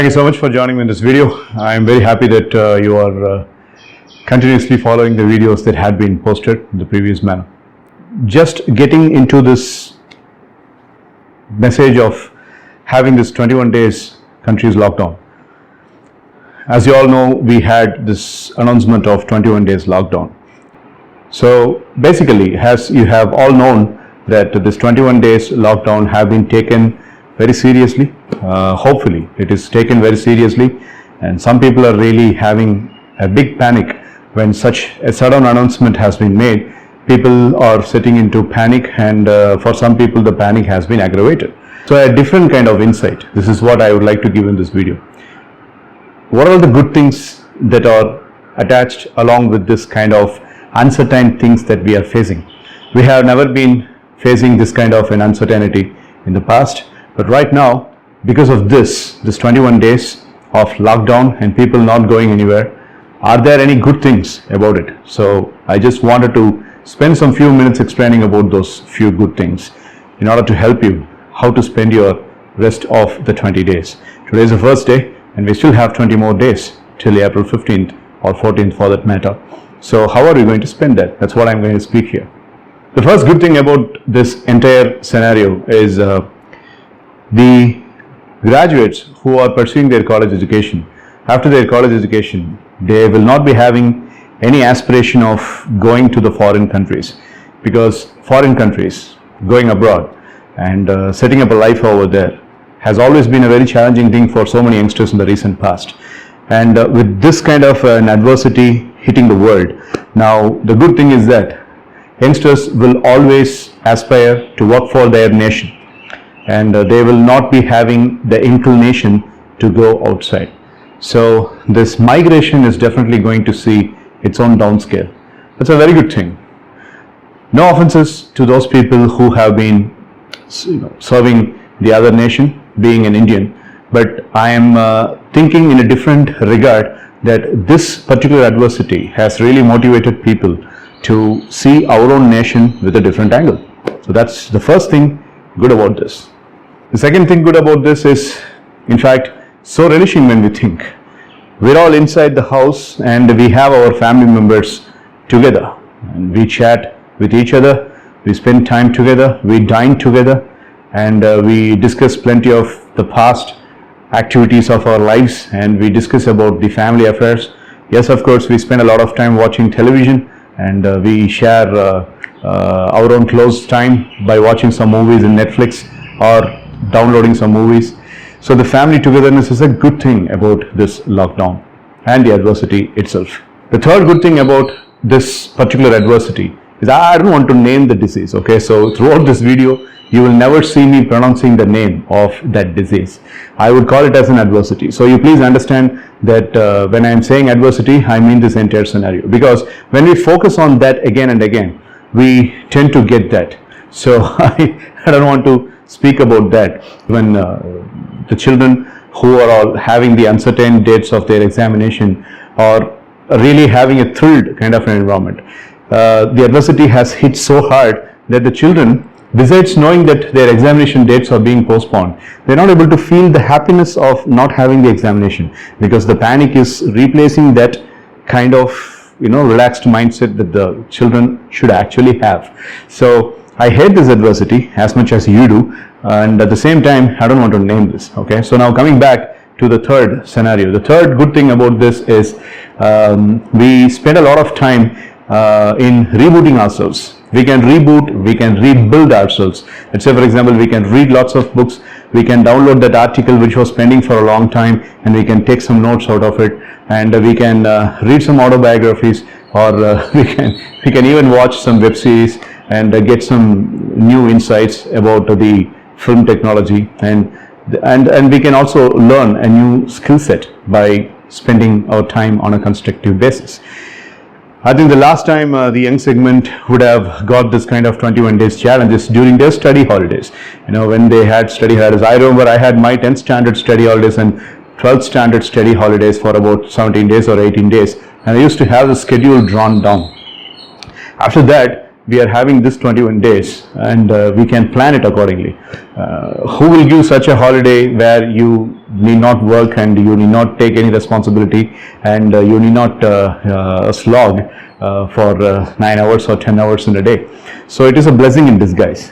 Thank you so much for joining me in this video. I am very happy that you are continuously following the videos that had been posted in the previous manner. Just getting into this message of having this 21 days country's lockdown. As you all know, we had this announcement of 21 days lockdown. So basically, as you have all known, that this 21 days lockdown have been taken very seriously. Hopefully it is taken very seriously, and some people are really having a big panic when such a sudden announcement has been made. People are sitting into panic, and for some people the panic has been aggravated. So a different kind of insight, this is what I would like to give in this video. What are the good things that are attached along with this kind of uncertain things that we are facing? We have never been facing this kind of an uncertainty in the past, but right now, because of this 21 days of lockdown and people not going anywhere, are there any good things about it? So I just wanted to spend some few minutes explaining about those few good things in order to help you how to spend your rest of the 20 days. Today is the first day, and we still have 20 more days till April 15th or 14th for that matter. So how are we going to spend that? That's what I'm going to speak here. The first good thing about this entire scenario is the graduates who are pursuing their college education. After their college education, they will not be having any aspiration of going to the foreign countries, because foreign countries, going abroad and setting up a life over there has always been a very challenging thing for so many youngsters in the recent past. And with this kind of an adversity hitting the world, now the good thing is that youngsters will always aspire to work for their nation, and they will not be having the inclination to go outside. So this migration is definitely going to see its own downscale. That's a very good thing. No offenses to those people who have been serving the other nation, being an Indian, but I am thinking in a different regard that this particular adversity has really motivated people to see our own nation with a different angle. So that's the first thing good about this. The second thing good about this is, in fact, so relishing when we think. We're all inside the house and we have our family members together, and we chat with each other, we spend time together, we dine together, and we discuss plenty of the past activities of our lives, and we discuss about the family affairs. Yes, of course, we spend a lot of time watching television, and we share our own close time by watching some movies in Netflix or downloading some movies. So the family togetherness is a good thing about this lockdown and the adversity itself. The third good thing about this particular adversity is, I don't want to name the disease, okay? So throughout this video, you will never see me pronouncing the name of that disease. I would call it as an adversity. So you please understand that when I am saying adversity, I mean this entire scenario, because when we focus on that again and again, we tend to get that. So I don't want to speak about that when the children who are all having the uncertain dates of their examination are really having a thrilled kind of an environment. The adversity has hit so hard that the children, besides knowing that their examination dates are being postponed, they're not able to feel the happiness of not having the examination, because the panic is replacing that kind of relaxed mindset that the children should actually have. So I hate this adversity as much as you do, and at the same time I don't want to name this, okay? So now coming back to the third scenario, the third good thing about this is we spend a lot of time in rebooting ourselves. We can reboot, we can rebuild ourselves. Let's say, for example, we can read lots of books, we can download that article which was pending for a long time, and we can take some notes out of it, and we can read some autobiographies, or we can even watch some web series and get some new insights about the film technology, and we can also learn a new skill set by spending our time on a constructive basis. I think the last time the young segment would have got this kind of 21 days challenges during their study holidays. When they had study holidays. I remember I had my 10th standard study holidays and 12th standard study holidays for about 17 days or 18 days, and I used to have the schedule drawn down. After that, we are having this 21 days and we can plan it accordingly. Who will give such a holiday where you need not work and you need not take any responsibility and you need not slog for 9 hours or 10 hours in a day? So it is a blessing in disguise.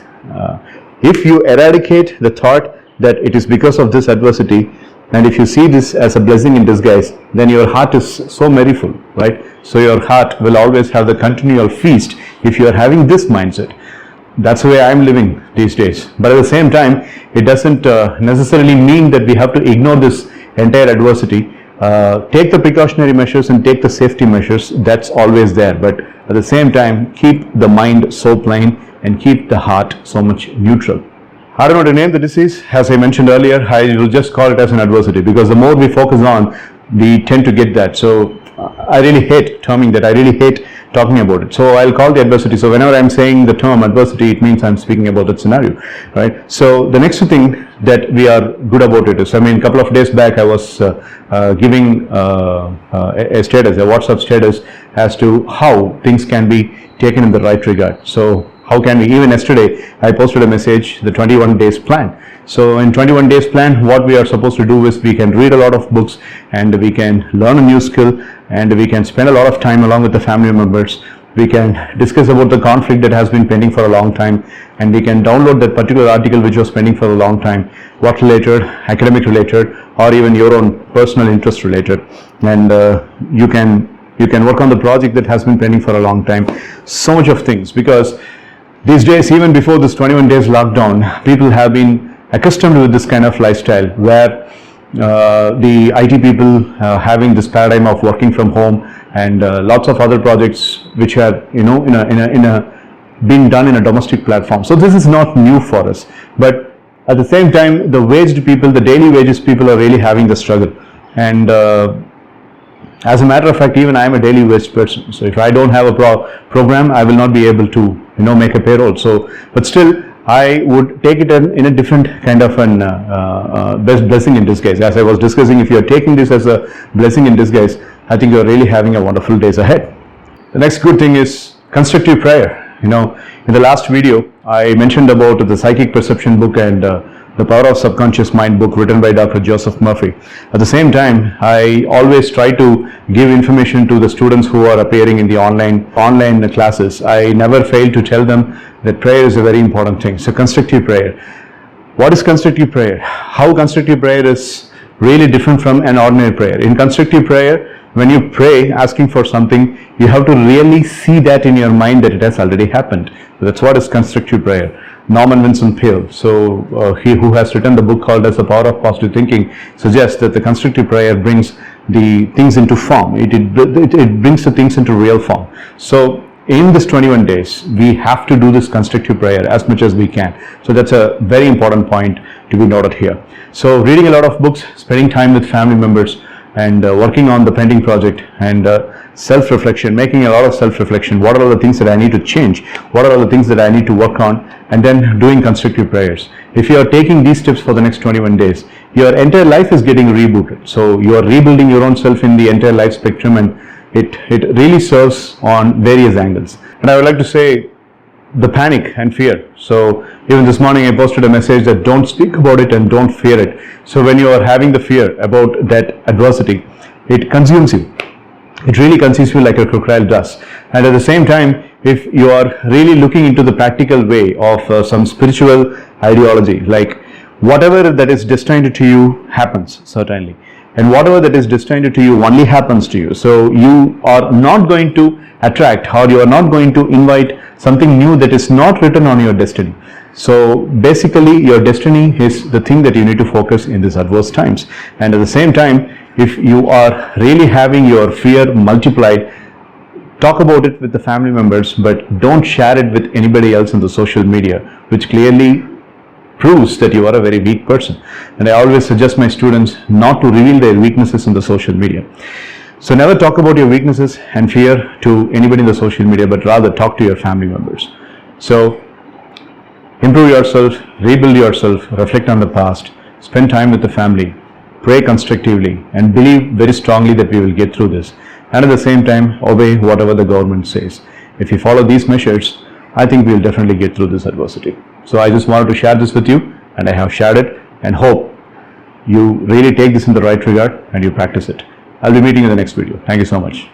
If you eradicate the thought that it is because of this adversity, and if you see this as a blessing in disguise, then your heart is so merriful, right? So your heart will always have the continual feast if you are having this mindset. That's the way I'm living these days. But at the same time, it doesn't necessarily mean that we have to ignore this entire adversity. Take the precautionary measures and take the safety measures. That's always there. But at the same time, keep the mind so plain and keep the heart so much neutral. I don't know to name the disease. As I mentioned earlier, I will just call it as an adversity, because the more we focus on, we tend to get that. So I really hate terming that. I really hate talking about it. So I'll call the adversity. So whenever I'm saying the term adversity, it means I'm speaking about that scenario, right? So the next thing that we are good about it is, a couple of days back I was giving a status, a WhatsApp status, as to how things can be taken in the right regard. So how can we, even yesterday I posted a message, the 21 days plan. So in 21 days plan, what we are supposed to do is we can read a lot of books and we can learn a new skill and we can spend a lot of time along with the family members. We can discuss about the conflict that has been pending for a long time, and we can download that particular article which was pending for a long time, work related, academic related, or even your own personal interest related. And you can work on the project that has been pending for a long time. So much of things, because these days, even before this 21 days lockdown, people have been accustomed with this kind of lifestyle where the IT people having this paradigm of working from home, and lots of other projects which are being done in a domestic platform. So this is not new for us, but at the same time, the waged people, the daily wages people, are really having the struggle. And as a matter of fact, even I am a daily wage person. So if I don't have a program, I will not be able to make a payroll. So, but still, I would take it in a different kind of an blessing in disguise. As I was discussing, if you are taking this as a blessing in disguise, I think you are really having a wonderful days ahead. The next good thing is constructive prayer. In the last video, I mentioned about the Psychic Perception book and the Power of Subconscious Mind book written by Dr. Joseph Murphy. At the same time, I always try to give information to the students who are appearing in the online classes. I never fail to tell them that prayer is a very important thing. So constructive prayer. What is constructive prayer? How constructive prayer is really different from an ordinary prayer. In constructive prayer, when you pray asking for something, you have to really see that in your mind that it has already happened. So that's what is constructive prayer. Norman Vincent Peale, he who has written the book called as The Power of Positive Thinking, suggests that the constructive prayer brings the things into form. It brings the things into real form. So in this 21 days, we have to do this constructive prayer as much as we can. So that's a very important point to be noted here. So reading a lot of books, spending time with family members, and working on the pending project, and self-reflection, making a lot of self-reflection. What are all the things that I need to change? What are all the things that I need to work on? And then doing constructive prayers. If you are taking these steps for the next 21 days, your entire life is getting rebooted. So you are rebuilding your own self in the entire life spectrum, and it really serves on various angles. And I would like to say, the panic and fear. So even this morning I posted a message that don't speak about it and don't fear it. So when you are having the fear about that adversity, it consumes you. It really consumes you like a crocodile does. And at the same time, if you are really looking into the practical way of some spiritual ideology, like whatever that is destined to you happens, certainly. And whatever that is destined to you only happens to you. So you are not going to attract, or you are not going to invite something new that is not written on your destiny. So basically, your destiny is the thing that you need to focus in these adverse times. And at the same time, if you are really having your fear multiplied, talk about it with the family members, but don't share it with anybody else in the social media, which clearly proves that you are a very weak person. And I always suggest my students not to reveal their weaknesses in the social media. So never talk about your weaknesses and fear to anybody in the social media, but rather talk to your family members. So improve yourself, rebuild yourself, reflect on the past, spend time with the family, pray constructively, and believe very strongly that we will get through this. And at the same time, obey whatever the government says. If you follow these measures, I think we'll definitely get through this adversity. So I just wanted to share this with you, and I have shared it, and hope you really take this in the right regard and you practice it. I'll be meeting you in the next video. Thank you so much.